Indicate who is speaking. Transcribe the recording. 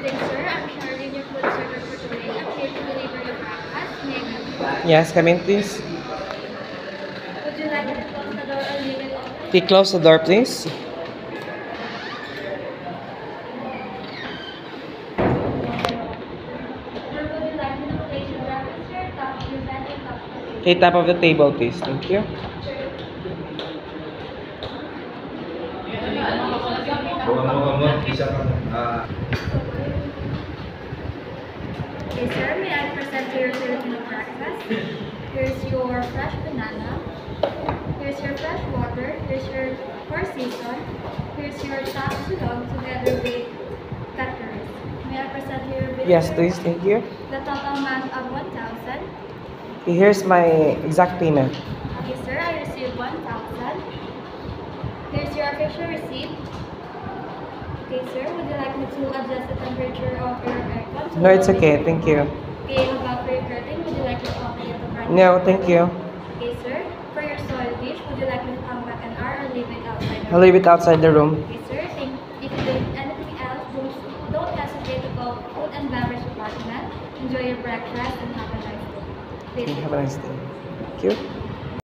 Speaker 1: evening, sir. I'm Charlene, your food server for today. I'm here to deliver your breakfast. May I help you?
Speaker 2: Yes, come in, please.
Speaker 1: Would you like me to close the door or leave it open?
Speaker 2: Can you close the door, please?
Speaker 1: Or would you like me to place your breakfast, sir? Top of your bed or top of the table?
Speaker 2: Okay, top of the table, please. Thank you.
Speaker 1: Okay, sir. May I present to your Filipino breakfast? Here's your fresh banana. Here's your fresh water. Here's your four season. Here's your top silog together with cutleries. May I present to your bill,
Speaker 2: Yes,
Speaker 1: sir?
Speaker 2: please. Thank you.
Speaker 1: The total amount of 1,000.
Speaker 2: Okay, here's my exact payment.
Speaker 1: Okay, sir, I received 1,000. Here's your official receipt. Okay, sir, would you like me to adjust the temperature of your aircon?
Speaker 2: No, it's okay. Thank you.
Speaker 1: Okay, how about for your curtain? Would you like me to open it to brighten?
Speaker 2: No, thank you.
Speaker 1: Okay, sir. For your soil dish, would you like me to come back an hour or leave it outside?
Speaker 2: I'll leave it outside the room.
Speaker 1: Okay, sir. If you need anything else, don't hesitate to call Food and Beverage Department. Enjoy your breakfast and have a nice day.
Speaker 2: Okay, have a nice day. Thank you.